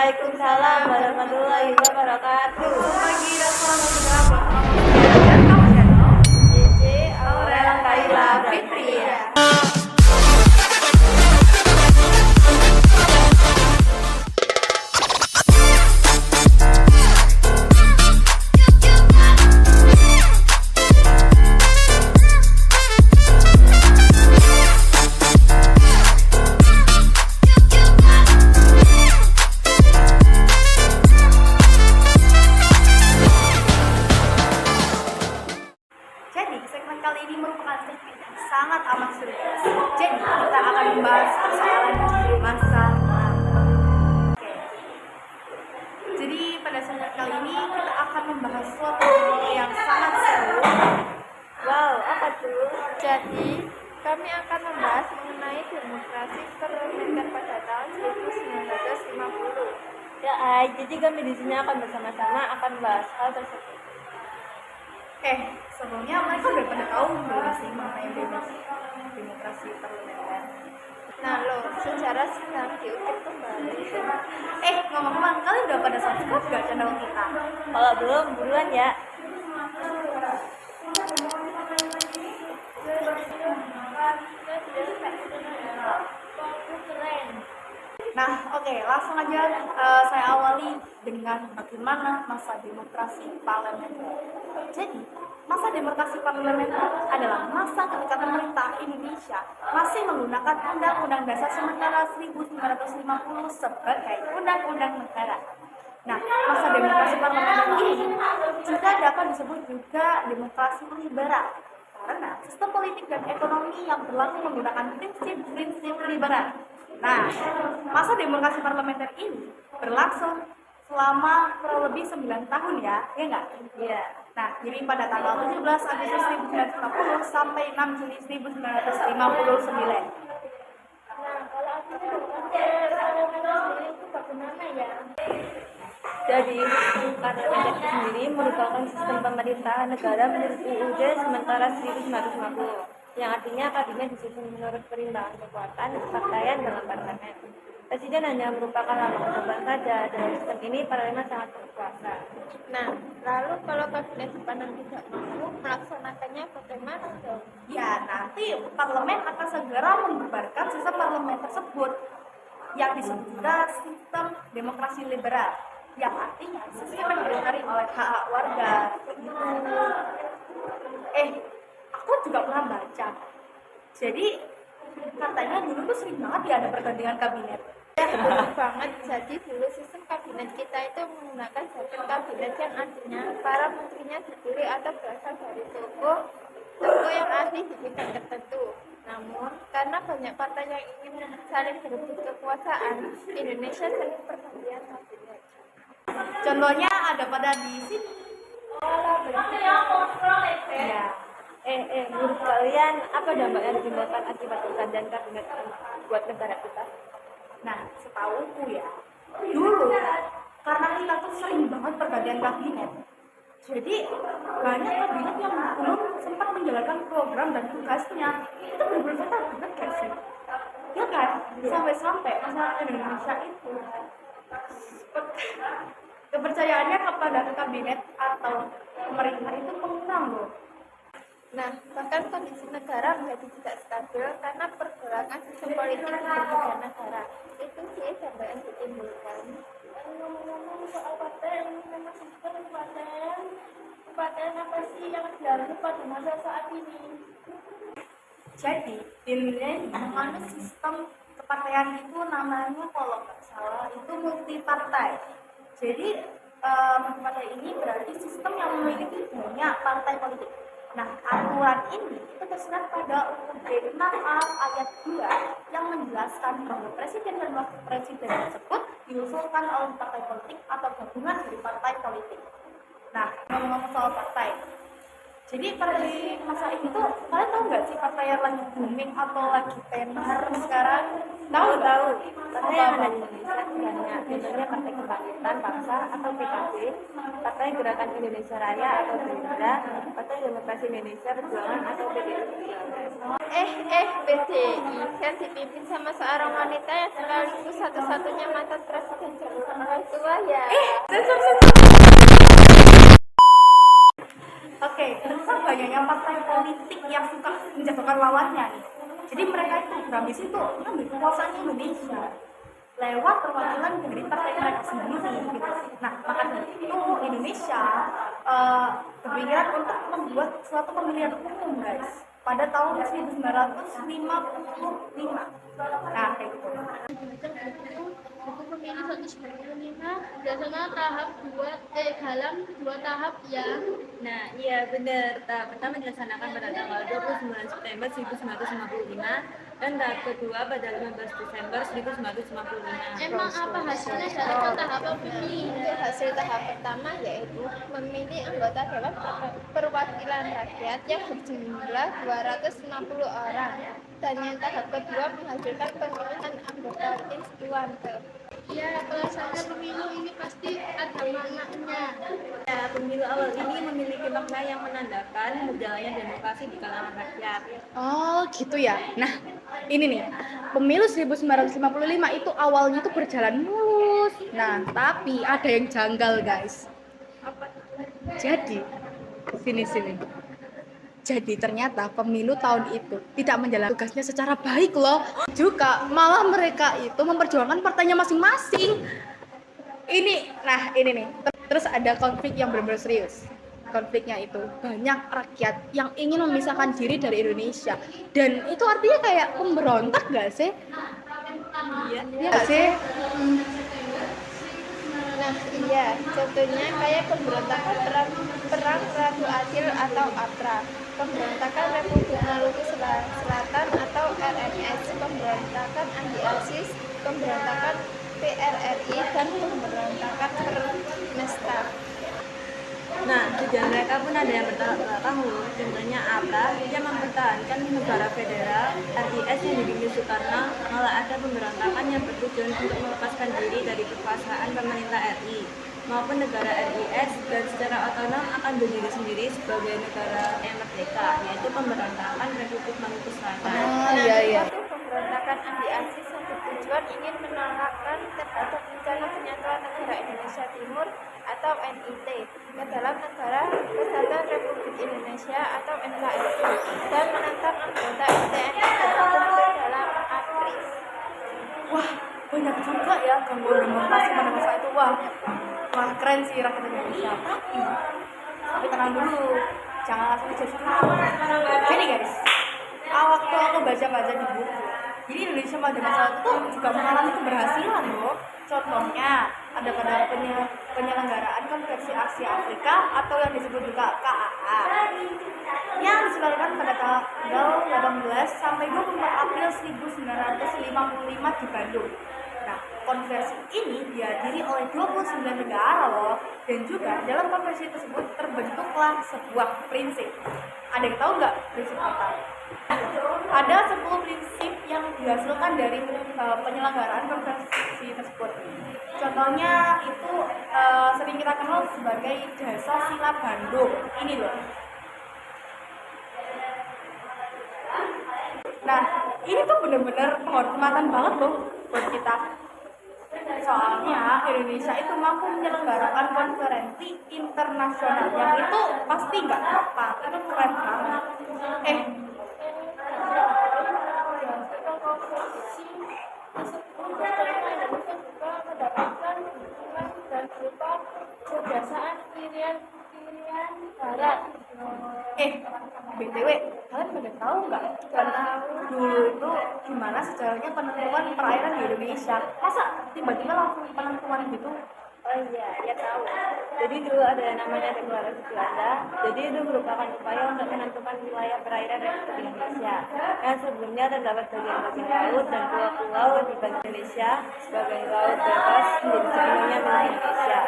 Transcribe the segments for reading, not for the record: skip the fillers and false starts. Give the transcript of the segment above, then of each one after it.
Waalaikumsalam warahmatullahi wabarakatuh. Pagi dan selamat bergabung kamu channel JJ Aurel Kaila Fitria. Jadi segmen kali ini merupakan segmen yang sangat amat serius. Jadi kita akan membahas persoalan masa lalu. Oke. Jadi pada segmen kali ini kita akan membahas suatu hal yang sangat seru. Wow, apa tuh? Jadi, kami akan membahas mengenai demokrasi parlementer pada tahun 1950. Ya, jadi kami di sini akan bersama-sama akan membahas hal tersebut. Sebelumnya mereka udah pada tahu belum sih mengenai demokrasi parlementer? Nah, loh, secara sedang diukir kembali. Ngomong-ngomong, kalian udah pada subscribe gak channel kita? Kalau belum, buruan ya. Nah, langsung aja saya awali dengan bagaimana masa demokrasi parlementer. Jadi, masa demokrasi parlementer adalah masa ketika pemerintah Indonesia masih menggunakan Undang-Undang Dasar Sementara 1950 sebagai undang-undang negara. Nah, masa demokrasi parlementer ini juga dapat disebut juga demokrasi liberal karena sistem politik dan ekonomi yang berlaku menggunakan prinsip-prinsip liberal. Nah, masa demokrasi parlementer ini berlangsung selama kurang lebih 9 tahun ya nggak? Iya. Nah, jadi pada tanggal 17 Agustus 1950 sampai 6 Juli 1959. Nah, kalau aku parlementer sendiri itu bagaimana ya? Jadi, sistem parlementer itu sendiri merupakan sistem pemerintahan negara menurut UUD sementara 1950, yang artinya kabinet disusun menurut perimbangan kekuatan kepartaian dalam parlemen. Presiden hanya merupakan lambang kekuasaan saja. Dalam sistem ini, parlemen sangat berkuasa. Nah, lalu kalau kabinet dipandang tidak mampu melaksanakannya bagaimana dong? Ya, nanti parlemen akan segera membubarkan sistem parlemen tersebut yang disebut juga sistem demokrasi liberal, yang artinya sistem yang didasari oleh hak warga. Aku juga pernah baca. Jadi katanya dulu tuh sering banget ya ada pergantian kabinet. Ya, betul banget. Jadi dulu sistem kabinet kita itu menggunakan sistem kabinet yang artinya para menterinya dipilih atau berasal dari tokoh yang ahli di bidang tertentu. Namun, karena banyak partai yang ingin saling berebut kekuasaan, Indonesia sering pergantian kabinet. Contohnya ada pada di sini. Ya, Menurut kalian, apa dampak yang ditimbulkan akibat pergantian kabinet buat negara kita? nah setahuku ya, dulu karena kita tuh sering banget pergantian kabinet, jadi banyak kabinet yang belum sempat menjalankan program dan tugasnya. Itu benar-benar banget gak sih? Ya kan? Sampai-sampai masyarakat Indonesia itu kepercayaannya kepada kabinet atau pemerintah itu mengurang loh. Nah, bahkan kondisi negara menjadi tidak stabil karena pergerakan sistem politik di berbagai negara. Itu sih dampak yang ditimbulkan. Ngomong-ngomong soal partai, ini memang sebenarnya partai apa sih yang dilalui pada masa saat ini? Jadi di Indonesia ini menganut sistem kepartaian itu namanya kalau nggak salah itu multipartai. Jadi multipartai ini berarti sistem yang memiliki banyak partai politik. Nah, aturan ini itu tersurat pada UUD 6A ayat 2 yang menjelaskan bahwa presiden dan wakil presiden tersebut diusulkan oleh partai politik atau gabungan dari partai politik. Nah, ngomong-ngomong soal partai, jadi pada masa ini tuh kalian tahu nggak sih partai yang lagi booming atau lagi tenar sekarang? Tahu. Partai yang ada di Indonesia banyak. Contohnya Partai Kebangkitan Bangsa atau PKB, Partai Gerakan Indonesia Raya atau Gerindra, Partai Demokrasi Indonesia Perjuangan atau PDI. PDI kan dipimpin sama seorang wanita yang sekaligus satu-satunya mantan presiden Jokowi tua ya. Oke, tentang banyaknya partai politik yang suka menjatuhkan lawannya nih. Jadi mereka itu berambisi tuh mengambil kekuasaan Indonesia lewat perwakilan dari partai mereka sendiri gitu. Nah, maka dari itu Indonesia berpikiran untuk membuat suatu pemilihan umum guys pada tahun 1955. Nah, kayak gitu. Buku pemilu 195 berdasarkan tahap dalam 2 tahap ya. Nah, iya benar. Tahap pertama dilaksanakan pada tanggal 29 September 1955 dan tahap kedua pada 15 Desember 1955. Emang apa hasilnya dari tahapan pemilu? Untuk hasil tahap pertama yaitu memilih anggota Dewan Perwakilan Rakyat yang berjumlah 260 orang, dan yang tahap kedua menghasilkan pemilihan anggota legislatif. Ya, pelaksanaan pemilu ini pasti ada maknanya. Ya, pemilu awal ini memiliki makna yang menandakan berjalannya demokrasi di kalangan rakyat. Oh gitu ya. Nah ini nih, pemilu 1955 itu awalnya tuh berjalan mulus. Nah tapi ada yang janggal guys. Jadi sini. Jadi ternyata pemilu tahun itu tidak menjalankan tugasnya secara baik loh. Juga malah mereka itu memperjuangkan partainya masing-masing. Ini nih. Terus ada konflik yang benar-benar serius. Konfliknya itu banyak rakyat yang ingin memisahkan diri dari Indonesia. Dan itu artinya kayak pemberontak gak sih? Iya. Iya gak sih? Nah, iya, contohnya kayak pemberontakan perang Ratu Adil atau APRA, pemberontakan Republik Maluku Selatan atau RMS, pemberontakan anti-ISIS, pemberontakan PRRI, dan pemberontakan Permesta. Nah, tujuan mereka pun ada yang bertolak belakang loh. Contohnya APRA yang mempertahankan negara federal, RIS yang dipimpin Soekarno malah ada pemberontakan yang bertujuan untuk melepaskan diri dari kekuasaan pemerintah RI maupun negara RIS dan secara otonom akan berdiri sendiri sebagai negara yang merdeka, yaitu pemberontakan Republik Maluku Selatan. Iya. Pemberontakan anti-ISIS yang bertujuan ingin menolakkan terhadap rencana penyatuan negara Indonesia Timur atau NIT ke dalam Negara Kesatuan Republik Indonesia atau NKRI dan menentang anggota TNI bergabung ke dalam APRIS. Wah, banyak juga ya gangguan demokrasi pada masa itu. Wah, keren sih rakyat Indonesia. Tapi tenang dulu, jangan langsung judge dulu. Jadi guys, waktu aku baca-baca di buku, jadi Indonesia pada masa itu juga mengalami keberhasilan loh. Contohnya ada pada penyelenggaraan konferensi Asia Afrika atau yang disebut juga KAA yang diselenggarakan pada tanggal 18 sampai 24 April 1955 di Bandung. Nah, konferensi ini dihadiri oleh 29 negara loh, dan juga dalam konferensi tersebut terbentuklah sebuah prinsip. Ada yang tahu nggak prinsip apa? Ada 10 prinsip yang dihasilkan dari penyelenggaraan konferensi tersebut. Contohnya itu sering kita kenal sebagai Dasar Sila Bandung. Ini loh. Nah, ini tuh benar-benar penghormatan banget loh buat kita. Soalnya Indonesia itu mampu menyelenggarakan konferensi internasional yang itu pasti nggak apa, itu keren banget. Konferensi tersebut Indonesia juga mendapatkan dukungan dan berupa kebiasaan pilihan barat. BTW, kalian pada tahu nggak karena dulu itu gimana sejarahnya penentuan perairan di Indonesia? Masa tiba-tiba langsung penentuan gitu? Oh iya, tahu. Jadi dulu ada yang namanya Deklarasi Belanda. Jadi itu merupakan upaya untuk menentukan wilayah perairan Republik Indonesia. Yang sebelumnya terdapat bagian-bagian laut dan pulau-pulau di bagian Indonesia sebagai laut bebas menjadi sepenuhnya milik Indonesia.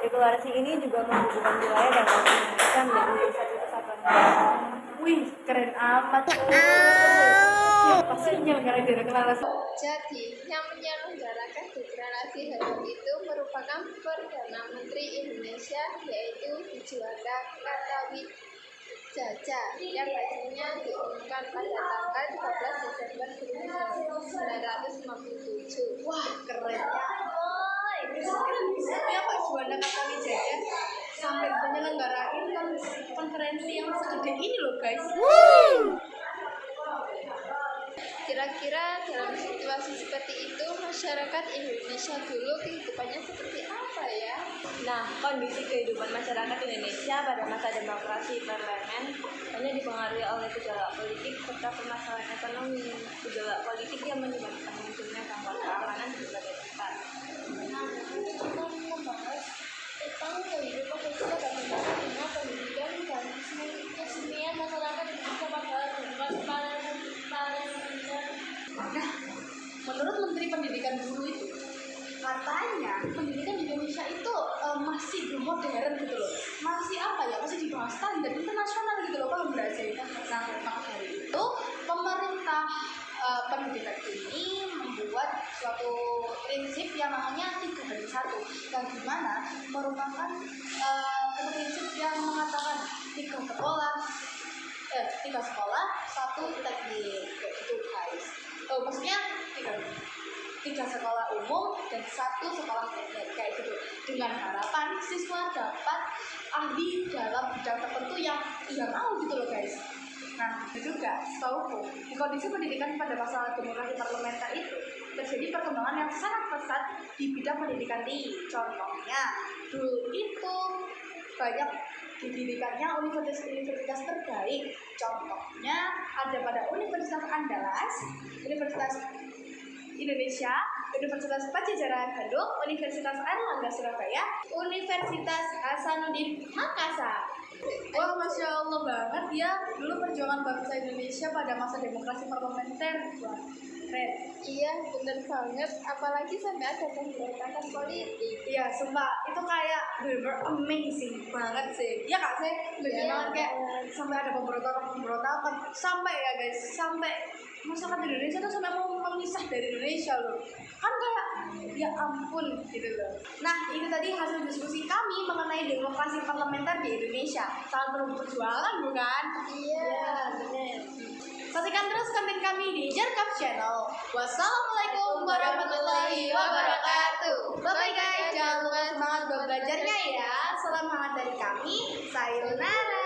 Deklarasi ini juga menghubungkan wilayah dan laut Indonesia menjadi satu kesatuan negara. Wih, keren amat. Siapa sih penyelenggara deklarasi? Jadi, yang menyelenggarakan deklarasi hari itu merupakan Perdana Menteri Indonesia, yaitu Juanda Kartawidya. Jaja yang hasilnya diumumkan pada tanggal 13 Desember 1957. Wah, kerennya. Keren bisa ya Pak Juanda kata nih Jaja sampai menyelenggarain konferensi yang segede ini loh guys. Kira-kira dalam situasi seperti itu, masyarakat Indonesia dulu kehidupannya seperti apa ya? Nah, kondisi kehidupan masyarakat Indonesia pada masa demokrasi parlemen hanya dipengaruhi oleh gejolak politik serta permasalahan ekonomi. Gejolak politik yang menyebabkan munculnya gangguan keamanan di berbagai tempat. Nah, kita membahas tentang kehidupan sosial dan bagaimana pendidikan dan kesenian masyarakat Indonesia pada demokrasi parlementer. Nah, menurut Menteri Pendidikan dulu itu katanya pendidikan di Indonesia itu masih belum modern gitu loh, masih apa ya, masih di bawah standar internasional gitu loh, paham nggak sih? Nah, maka dari itu pemerintah pendidikan ini membuat suatu prinsip yang namanya 3-1 yang dimana merupakan prinsip yang mengatakan 3 sekolah 1 teknik gitu guys. Maksudnya 3 sekolah umum dan 1 sekolah teknik kayak gitu, dengan harapan siswa dapat ahli dalam bidang tertentu yang ia mau gitu loh guys. Nah, juga setauku di kondisi pendidikan pada masa demokrasi parlementer itu terjadi perkembangan yang sangat pesat di bidang pendidikan tinggi. Contohnya dulu itu banyak didirikannya universitas terbaik. Contohnya ada pada Universitas Andalas, Universitas Indonesia, Universitas Pajajaran Bandung, Universitas Airlangga Surabaya, Universitas Hasanuddin Makassar. Wah, Masya Allah banget ya dulu perjuangan bangsa Indonesia pada masa demokrasi parlementer. Wah, keren. Iya, bener banget. Apalagi sampai ada pemberontakan politik. Iya, sumpah itu kayak bener-bener amazing banget sih. Iya kak sih, bener banget kayak sampai ada pemberontakan sampai ya guys, sampai masyarakat Indonesia tuh sampai mau memisah dari Indonesia loh. Kan kayak ya ampun gitu loh. Nah, itu tadi hasil diskusi kami mengenai demokrasi parlementer di Indonesia. Sangat perlu perjuangan bukan? Iya, bener. Saksikan terus konten kami di Jarkap Channel. Wassalamualaikum warahmatullahi wabarakatuh. Bye guys, jangan lupa semangat buat belajarnya ya. Salam hangat dari kami. Sayonara.